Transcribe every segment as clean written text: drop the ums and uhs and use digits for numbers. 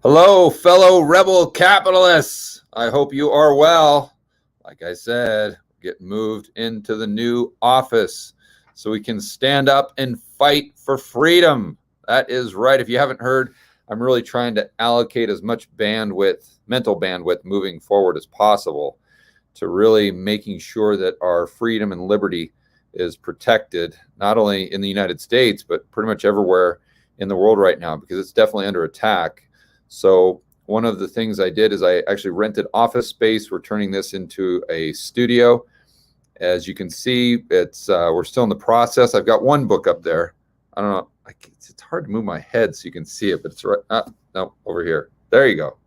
Hello, fellow rebel capitalists. I hope you are well. Like I said, get moved into the new office so we can stand up and fight for freedom. That is right. If you haven't heard, I'm really trying to allocate as much bandwidth, mental bandwidth, moving forward as possible to really making sure that our freedom and liberty is protected, not only in the United States, but pretty much everywhere in the world right now, because it's definitely under attack. So one of the things I did is I actually rented office space. We're turning this into a studio. As you can see, we're still in the process. I've got one book up there. I don't know. It's hard to move my head so you can see it, but it's right. No, over here. There you go.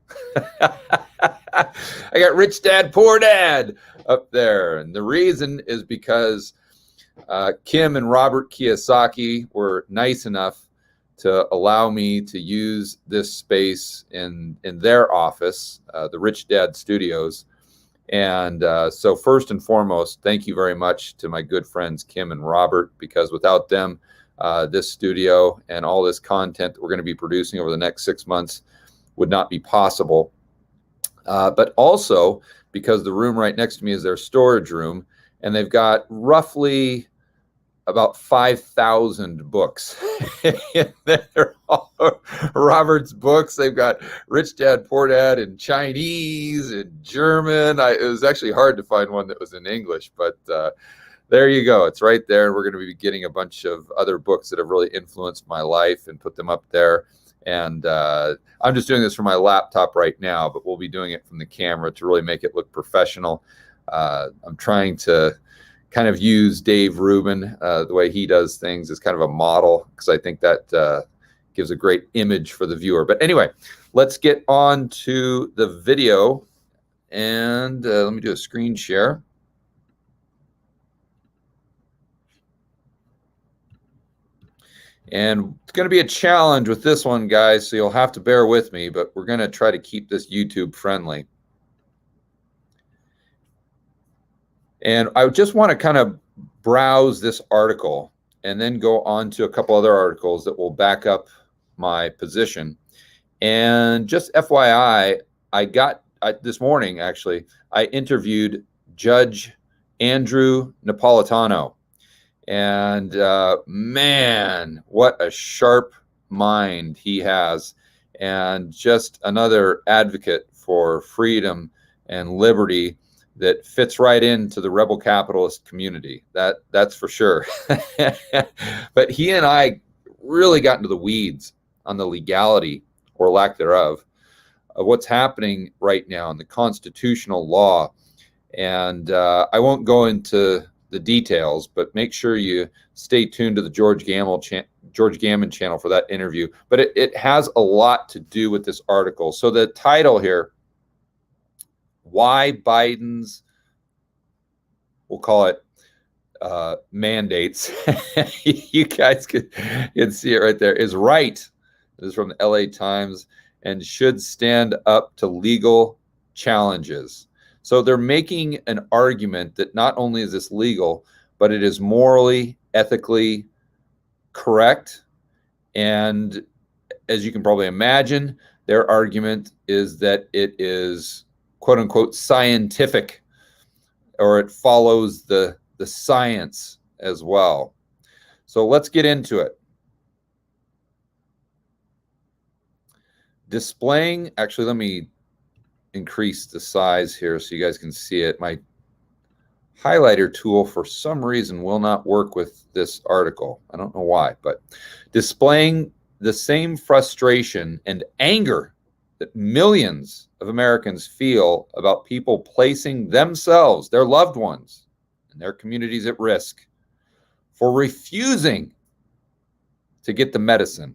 I got Rich Dad, Poor Dad up there. And the reason is because Kim and Robert Kiyosaki were nice enough to allow me to use this space in their office, the Rich Dad Studios. And so first and foremost, thank you very much to my good friends Kim and Robert, because without them, this studio and all this content that we're going to be producing over the next 6 months would not be possible. But also because the room right next to me is their storage room, and they've got roughly about 5,000 books. They're all Robert's books. They've got Rich Dad, Poor Dad in Chinese and German. It was actually hard to find one that was in English, but there you go. It's right there. We're going to be getting a bunch of other books that have really influenced my life and put them up there. And I'm just doing this from my laptop right now, but we'll be doing it from the camera to really make it look professional. I'm trying to kind of use Dave Rubin, the way he does things, as kind of a model, because I think that gives a great image for the viewer. But anyway, let's get on to the video, and let me do a screen share. And it's going to be a challenge with this one, guys, so you'll have to bear with me, but we're going to try to keep this YouTube friendly. And I just want to kind of browse this article and then go on to a couple other articles that will back up my position. And just FYI, this morning, actually, I interviewed Judge Andrew Napolitano. And man, what a sharp mind he has. And just another advocate for freedom and liberty that fits right into the rebel capitalist community. That's for sure. But he and I really got into the weeds on the legality, or lack thereof, of what's happening right now in the constitutional law. And I won't go into the details, but make sure you stay tuned to the George Gammon channel for that interview. But it has a lot to do with this article. So the title here, why Biden's, we'll call it mandates, you guys can see it right there, is right. This is from the LA Times, and should stand up to legal challenges. So they're making an argument that not only is this legal, but it is morally, ethically correct. And as you can probably imagine, their argument is that it is quote unquote scientific, or it follows the science as well. So let's get into it. Displaying, actually, let me increase the size here so you guys can see it. My highlighter tool, for some reason, will not work with this article. I don't know why, but displaying the same frustration and anger that millions of Americans feel about people placing themselves, their loved ones, and their communities at risk for refusing to get the medicine.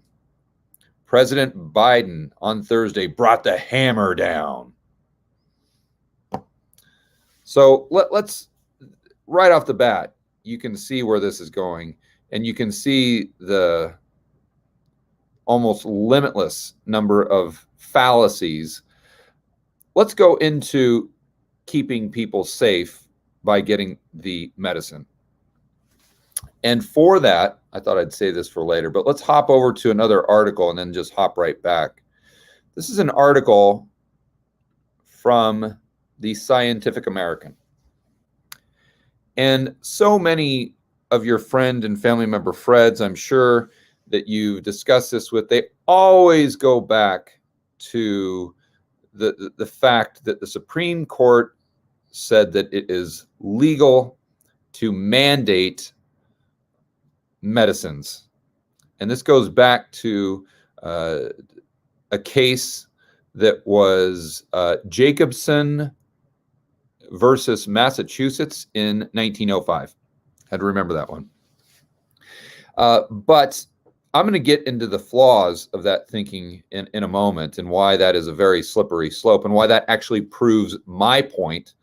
President Biden on Thursday brought the hammer down. So let's, right off the bat, you can see where this is going, and you can see the almost limitless number of fallacies. Let's go into keeping people safe by getting the medicine. And for that, I thought I'd say this for later, but let's hop over to another article and then just hop right back. This is an article from the Scientific American. And so many of your friend and family member Freds, I'm sure that you discussed this with, they always go back to the fact that the Supreme Court said that it is legal to mandate medicines. And this goes back to a case that was Jacobson versus Massachusetts in 1905. Had to remember that one. But I'm going to get into the flaws of that thinking in a moment, and why that is a very slippery slope, and why that actually proves my point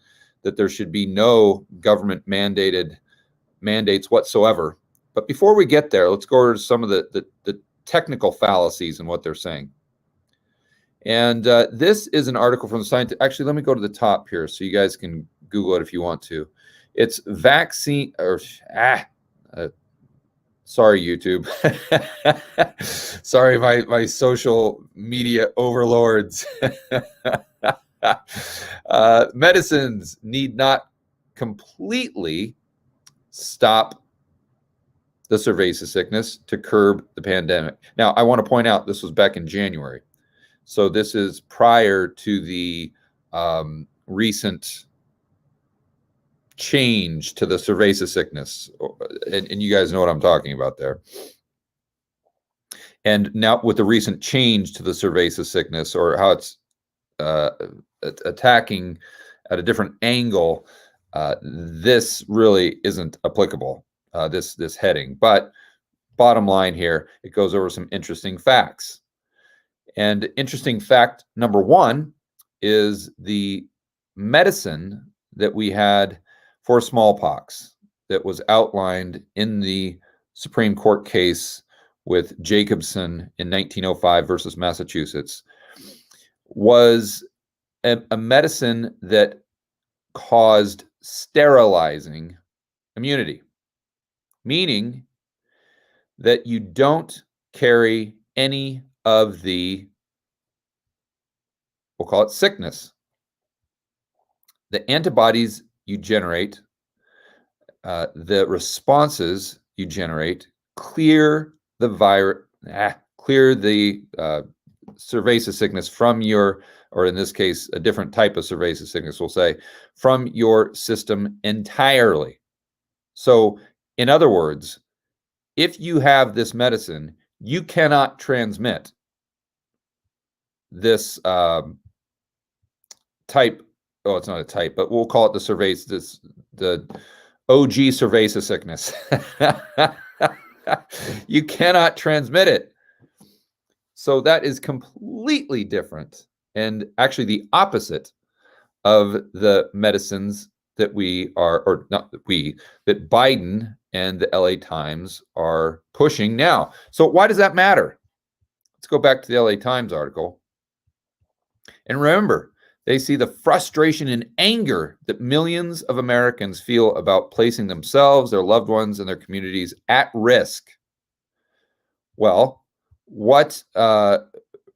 that there should be no government mandates whatsoever. But before we get there, let's go over some of the technical fallacies in what they're saying. And this is an article from the Scientific. Actually, let me go to the top here so you guys can Google it if you want to. It's vaccine, or sorry, YouTube. Sorry, my social media overlords. Medicines need not completely stop the cerveza sickness to curb the pandemic. Now, I want to point out this was back in January. So this is prior to the recent change to the cerveza sickness. And you guys know what I'm talking about there. And now with the recent change to the cerveza sickness, or how it's attacking at a different angle, this really isn't applicable, this heading. But bottom line here, it goes over some interesting facts. And interesting fact number one is the medicine that we had for smallpox that was outlined in the Supreme Court case with Jacobson in 1905 versus Massachusetts was a medicine that caused sterilizing immunity, meaning that you don't carry any of the, we'll call it sickness. The antibodies you generate, the responses you generate, clear the virus, clear the cerveza sickness from your, or in this case, a different type of cerveza sickness, we'll say, from your system entirely. So, in other words, if you have this medicine, you cannot transmit this type. Oh, it's not a type, but we'll call it the cerveza, the OG cerveza sickness. You cannot transmit it. So that is completely different, and actually the opposite of the medicines that we are, or not that we, that Biden and the LA Times are pushing now. So why does that matter? Let's go back to the LA Times article. And remember, they see the frustration and anger that millions of Americans feel about placing themselves, their loved ones, and their communities at risk. Well, what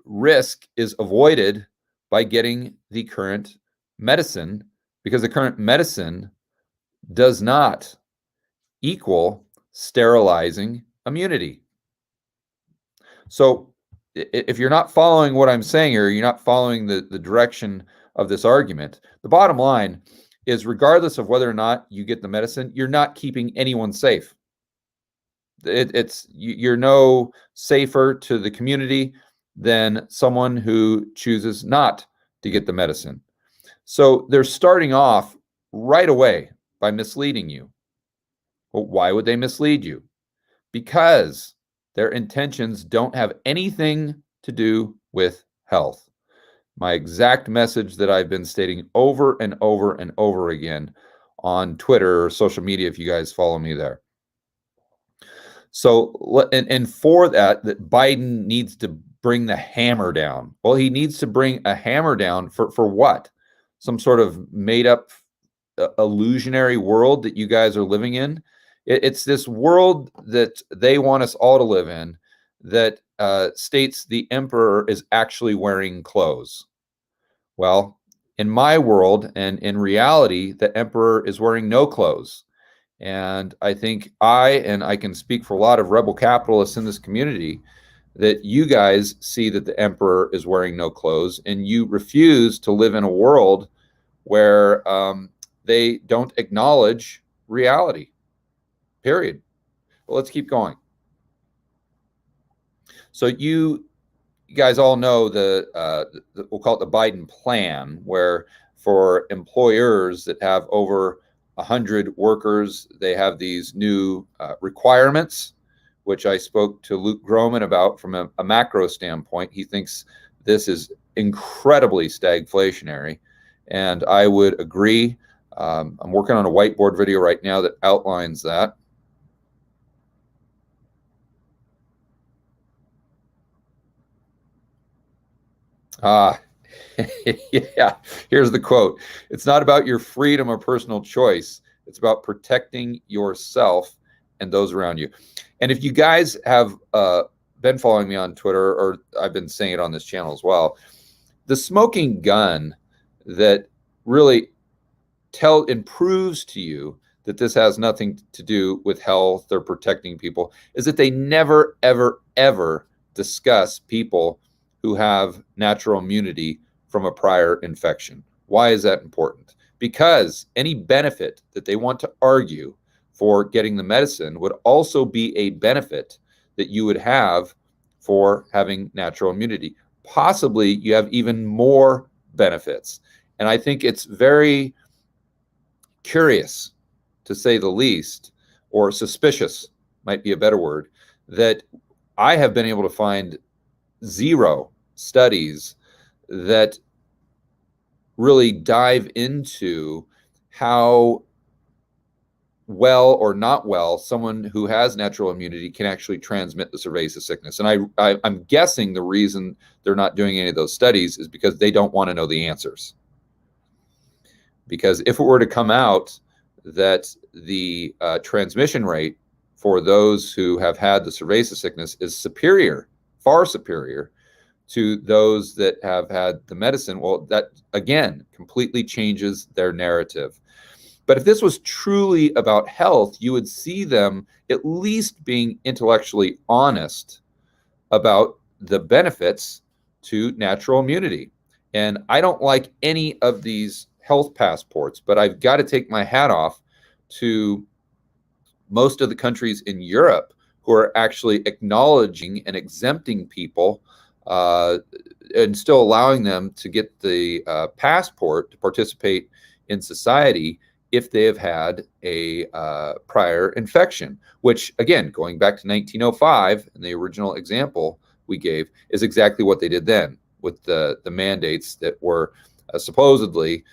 risk is avoided by getting the current medicine? Because the current medicine does not equal sterilizing immunity. So if you're not following what I'm saying here, you're not following the direction of this argument, the bottom line is, regardless of whether or not you get the medicine, you're not keeping anyone safe. You're no safer to the community than someone who chooses not to get the medicine. So they're starting off right away by misleading you. Well, why would they mislead you? Because their intentions don't have anything to do with health. My exact message that I've been stating over and over and over again on Twitter or social media, if you guys follow me there. So, and for that Biden needs to bring the hammer down. Well, he needs to bring a hammer down for what? Some sort of made up illusionary world that you guys are living in. It's this world that they want us all to live in, that states the emperor is actually wearing clothes. Well, in my world and in reality, the emperor is wearing no clothes. And I think and I can speak for a lot of rebel capitalists in this community, that you guys see that the emperor is wearing no clothes, and you refuse to live in a world where they don't acknowledge reality, period. Well, let's keep going. So you guys all know we'll call it the Biden plan, where for employers that have over 100 workers, they have these new requirements, which I spoke to Luke Groman about from a macro standpoint. He thinks this is incredibly stagflationary, and I would agree. I'm working on a whiteboard video right now that outlines that. Yeah, here's the quote. It's not about your freedom or personal choice. It's about protecting yourself and those around you. And if you guys have been following me on Twitter, or I've been saying it on this channel as well, the smoking gun that really proves to you that this has nothing to do with health or protecting people is that they never, ever, ever discuss people who have natural immunity from a prior infection. Why is that important? Because any benefit that they want to argue for getting the medicine would also be a benefit that you would have for having natural immunity. Possibly you have even more benefits. And I think it's very curious, to say the least, or suspicious might be a better word, that I have been able to find 0 studies that really dive into how well or not well someone who has natural immunity can actually transmit the cerveza sickness. And I'm guessing the reason they're not doing any of those studies is because they don't want to know the answers. Because if it were to come out that the transmission rate for those who have had the cerveza sickness is superior, far superior, to those that have had the medicine, well, that again completely changes their narrative. But if this was truly about health, you would see them at least being intellectually honest about the benefits to natural immunity. And I don't like any of these health passports, but I've got to take my hat off to most of the countries in Europe who are actually acknowledging and exempting people and still allowing them to get the passport to participate in society if they have had a prior infection, which, again, going back to 1905 and the original example we gave, is exactly what they did then with the mandates that were supposedly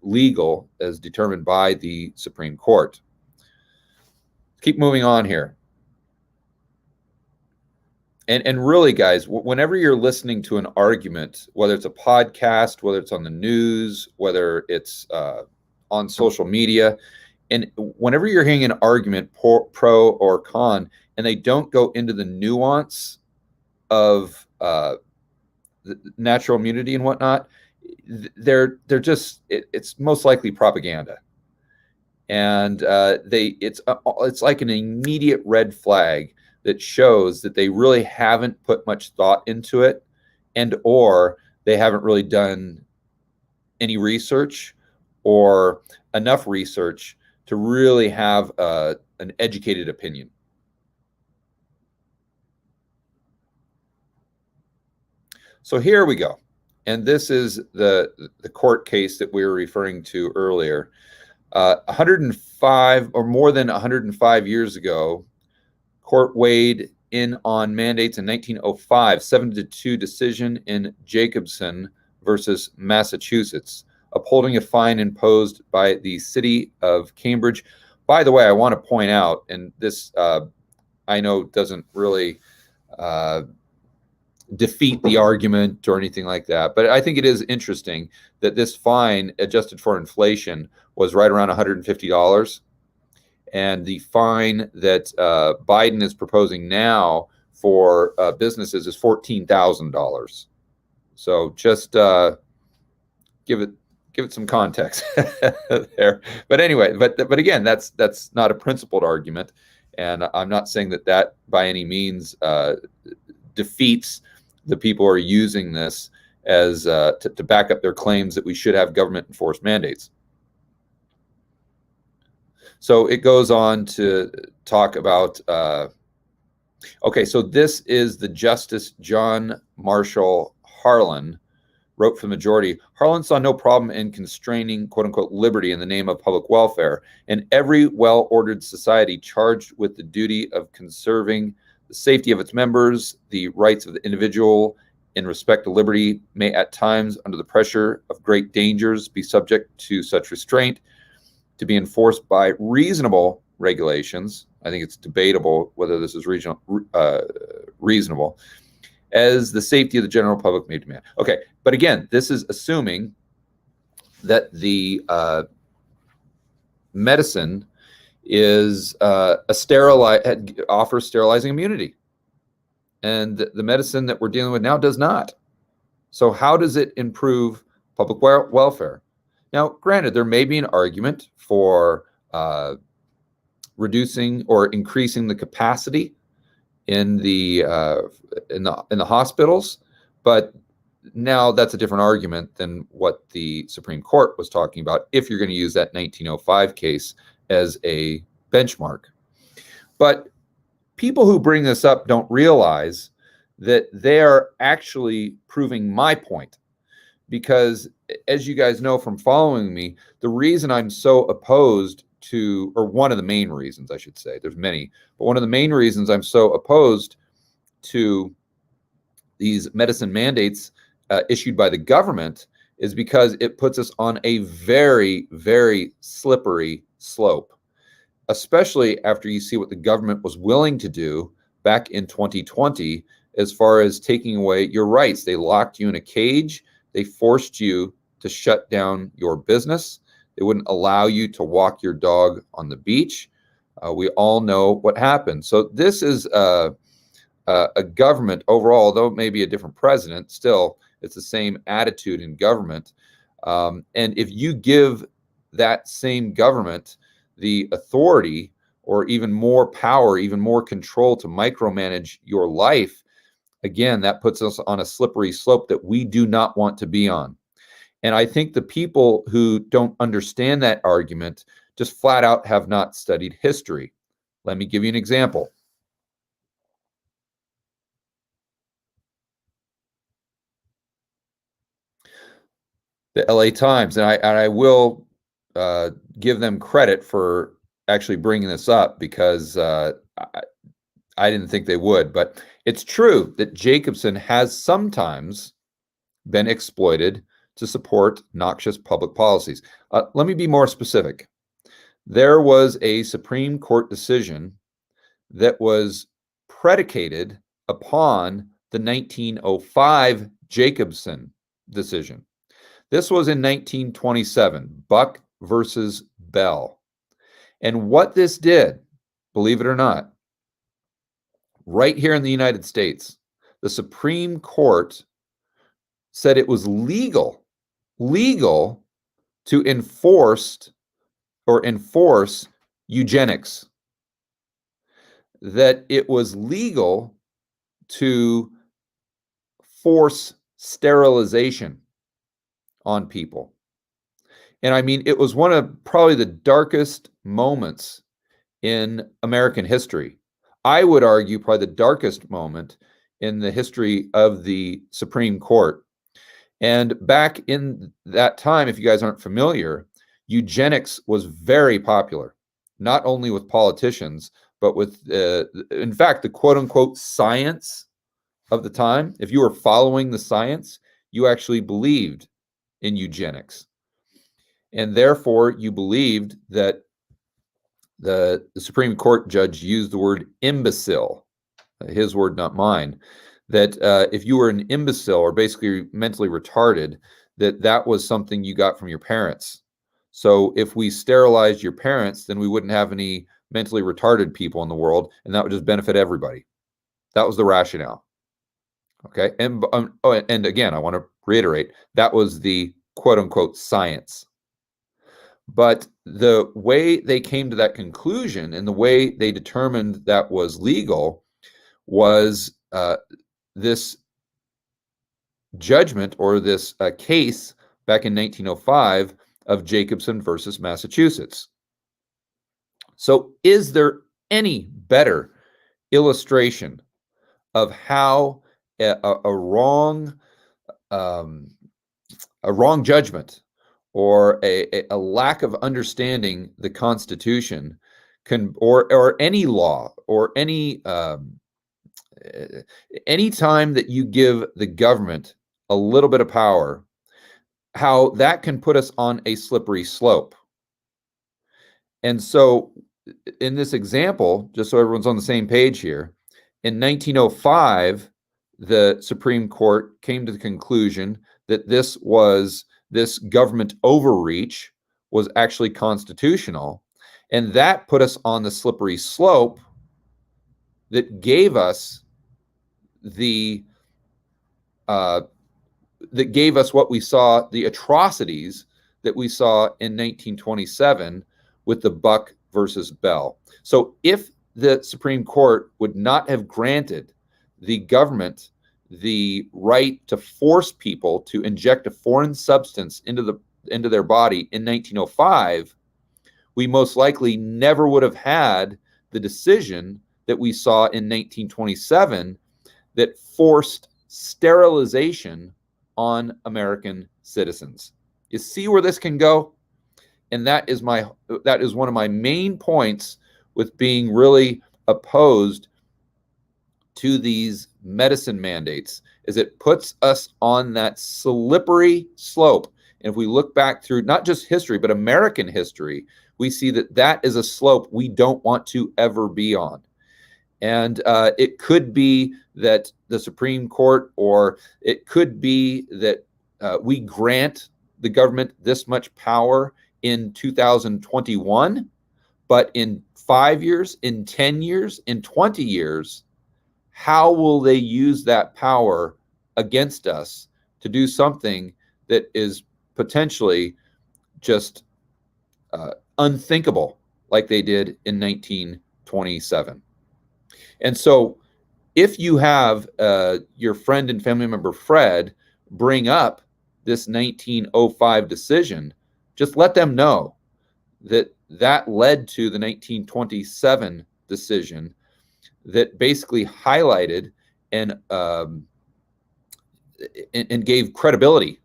legal as determined by the Supreme Court. Keep moving on here. And really, guys, whenever you're listening to an argument, whether it's a podcast, whether it's on the news, whether it's on social media, and whenever you're hearing an argument pro or con, and they don't go into the nuance of natural immunity and whatnot, they're just it's most likely propaganda. And it's like an immediate red flag that shows that they really haven't put much thought into it, and or they haven't really done any research or enough research to really have an educated opinion. So here we go. And this is the court case that we were referring to earlier. 105 or more than 105 years ago, court weighed in on mandates in 1905, 7-2 decision in Jacobson versus Massachusetts, upholding a fine imposed by the city of Cambridge. By the way, I want to point out, and this I know doesn't really defeat the argument or anything like that, but I think it is interesting that this fine, adjusted for inflation, was right around $150. And the fine that Biden is proposing now for businesses is $14,000. So just give it some context there. But anyway, but again, that's not a principled argument, and I'm not saying that by any means defeats the people who are using this as to back up their claims that we should have government enforced mandates. So it goes on to talk about, okay, so this is the Justice John Marshall Harlan, wrote for the majority. Harlan saw no problem in constraining, quote unquote, liberty in the name of public welfare, and every well-ordered society charged with the duty of conserving the safety of its members, the rights of the individual in respect to liberty may at times, under the pressure of great dangers, be subject to such restraint, to be enforced by reasonable regulations. I think it's debatable whether this is reasonable, as the safety of the general public may demand. Okay, but again, this is assuming that the medicine is offers sterilizing immunity, and the medicine that we're dealing with now does not. So how does it improve public welfare? Now, granted, there may be an argument for reducing or increasing the capacity in the hospitals, but now that's a different argument than what the Supreme Court was talking about if you're going to use that 1905 case as a benchmark. But people who bring this up don't realize that they are actually proving my point, because as you guys know from following me, the reason I'm so opposed to, or one of the main reasons, I should say, there's many, but one of the main reasons I'm so opposed to these medicine mandates issued by the government is because it puts us on a very, very slippery slope, especially after you see what the government was willing to do back in 2020 as far as taking away your rights. They locked you in a cage. They forced you to shut down your business. They wouldn't allow you to walk your dog on the beach. We all know what happened. So this is a government overall, though it may be a different president, still it's the same attitude in government. And if you give that same government the authority or even more power, even more control to micromanage your life, again, that puts us on a slippery slope that we do not want to be on. And I think the people who don't understand that argument just flat out have not studied history. Let me give you an example. The LA Times, and I will give them credit for actually bringing this up, because I didn't think they would, but it's true that Jacobson has sometimes been exploited to support noxious public policies. Let me be more specific. There was a Supreme Court decision that was predicated upon the 1905 Jacobson decision. This was in 1927, Buck versus Bell. And what this did, believe it or not, right here in the United States, the Supreme Court said it was legal to enforce eugenics, that it was legal to force sterilization on people. And I mean, it was one of probably the darkest moments in American history. I would argue probably the darkest moment in the history of the Supreme Court. And back in that time, if you guys aren't familiar, eugenics was very popular, not only with politicians, but with, in fact, the quote unquote science of the time. If you were following the science, you actually believed in eugenics. And therefore, you believed that the Supreme Court judge used the word imbecile, his word, not mine, that if you were an imbecile or basically mentally retarded, that was something you got from your parents. So if we sterilized your parents, then we wouldn't have any mentally retarded people in the world, and that would just benefit everybody. That was the rationale. Okay. And again, I want to reiterate, that was the quote unquote science. But the way they came to that conclusion and the way they determined that was legal was this judgment, or this case back in 1905 of Jacobson versus Massachusetts. So is there any better illustration of how a wrong judgment, or a lack of understanding the Constitution can, or any law, or any time that you give the government a little bit of power, how that can put us on a slippery slope. And so in this example, just so everyone's on the same page here, in 1905, the Supreme Court came to the conclusion that this government overreach was actually constitutional. And that put us on the slippery slope that gave us what we saw, the atrocities that we saw in 1927 with the Buck versus Bell. So if the Supreme Court would not have granted the government the right to force people to inject a foreign substance into their body in 1905, we most likely never would have had the decision that we saw in 1927 that forced sterilization on American citizens. You see where this can go? And that is one of my main points with being really opposed to these medicine mandates, is it puts us on that slippery slope. And if we look back through not just history, but American history, we see that is a slope we don't want to ever be on. And it could be that the Supreme Court, or it could be that we grant the government this much power in 2021, but in 5 years, in 10 years, in 20 years, how will they use that power against us to do something that is potentially just unthinkable, like they did in 1927? And so if you have your friend and family member Fred bring up this 1905 decision, just let them know that led to the 1927 decision that basically highlighted and gave credibility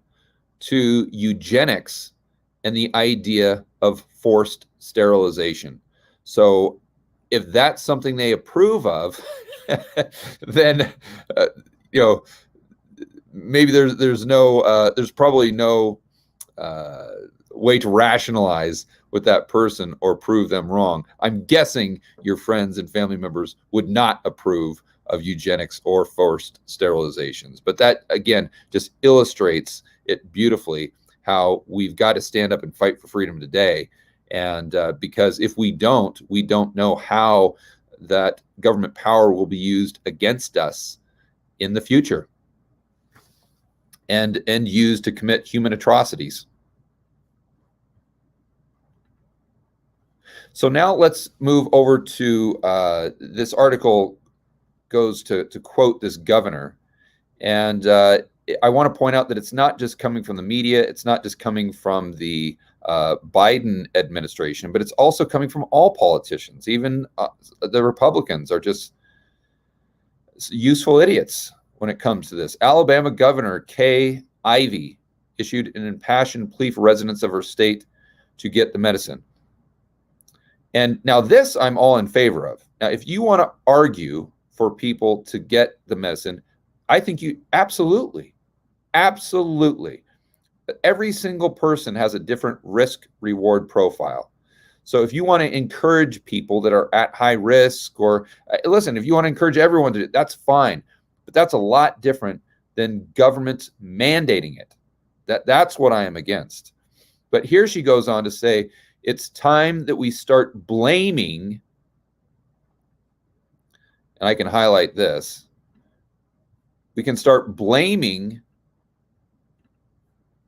to eugenics and the idea of forced sterilization. So if that's something they approve of, then maybe there's probably no way to rationalize with that person or prove them wrong. I'm guessing your friends and family members would not approve of eugenics or forced sterilizations. But that, again, just illustrates it beautifully, how we've got to stand up and fight for freedom today. And because if we don't know how that government power will be used against us in the future and used to commit human atrocities. So now let's move over to this article goes to quote this governor. And I want to point out that it's not just coming from the media. It's not just coming from the Biden administration, but it's also coming from all politicians. Even the Republicans are just useful idiots when it comes to this. Alabama Governor Kay Ivey issued an impassioned plea for residents of her state to get the medicine. And now this I'm all in favor of. Now, if you want to argue for people to get the medicine, I think you absolutely. Every single person has a different risk-reward profile. So if you want to encourage people that are at high risk, or listen, if you want to encourage everyone to do it, that's fine. But that's a lot different than government mandating it. That's what I am against. But here she goes on to say, it's time that we start blaming, and I can highlight this, we can start blaming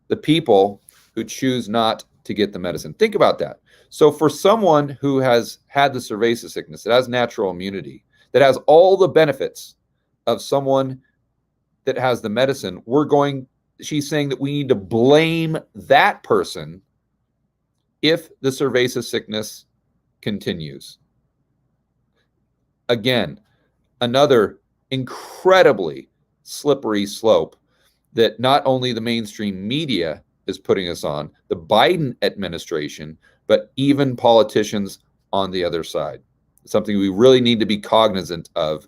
the people who choose not to get the medicine. Think about that. So for someone who has had the cerveza sickness, that has natural immunity, that has all the benefits of someone that has the medicine, she's saying that we need to blame that person if the cerveza sickness continues. Again, another incredibly slippery slope that not only the mainstream media is putting us on, the Biden administration, but even politicians on the other side. Something we really need to be cognizant of,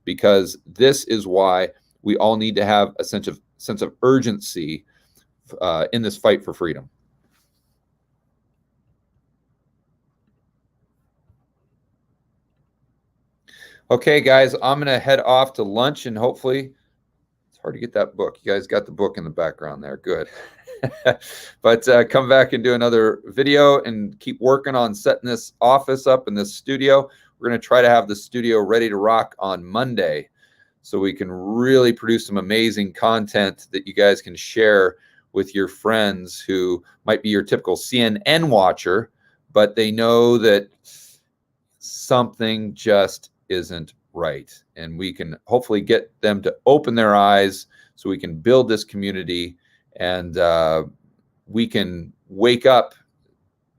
because this is why we all need to have a sense of urgency in this fight for freedom. Okay, guys, I'm going to head off to lunch, and hopefully, it's hard to get that book. You guys got the book in the background there. Good. But come back and do another video and keep working on setting this office up in this studio. We're going to try to have the studio ready to rock on Monday, so we can really produce some amazing content that you guys can share with your friends who might be your typical CNN watcher, but they know that something just isn't right. And we can hopefully get them to open their eyes so we can build this community, and we can wake up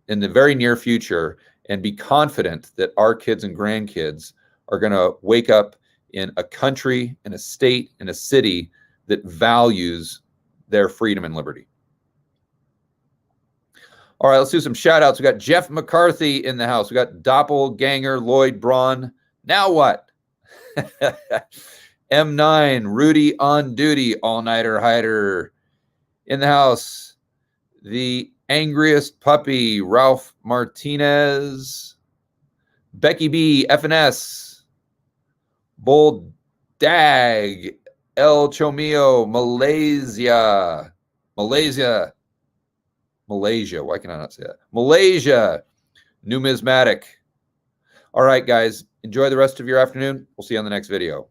in the very near future and be confident that our kids and grandkids are going to wake up in a country, in a state, in a city that values their freedom and liberty. All right, let's do some shout outs. We got Jeff McCarthy in the house. We got Doppelganger Lloyd Braun. Now what? M9, Rudy on duty, all-nighter hider in the house. The angriest puppy, Ralph Martinez. Becky B, FNS. Bold Dag, El Chomio, Malaysia. Why can I not say that? Malaysia, Numismatic. All right, guys, enjoy the rest of your afternoon. We'll see you on the next video.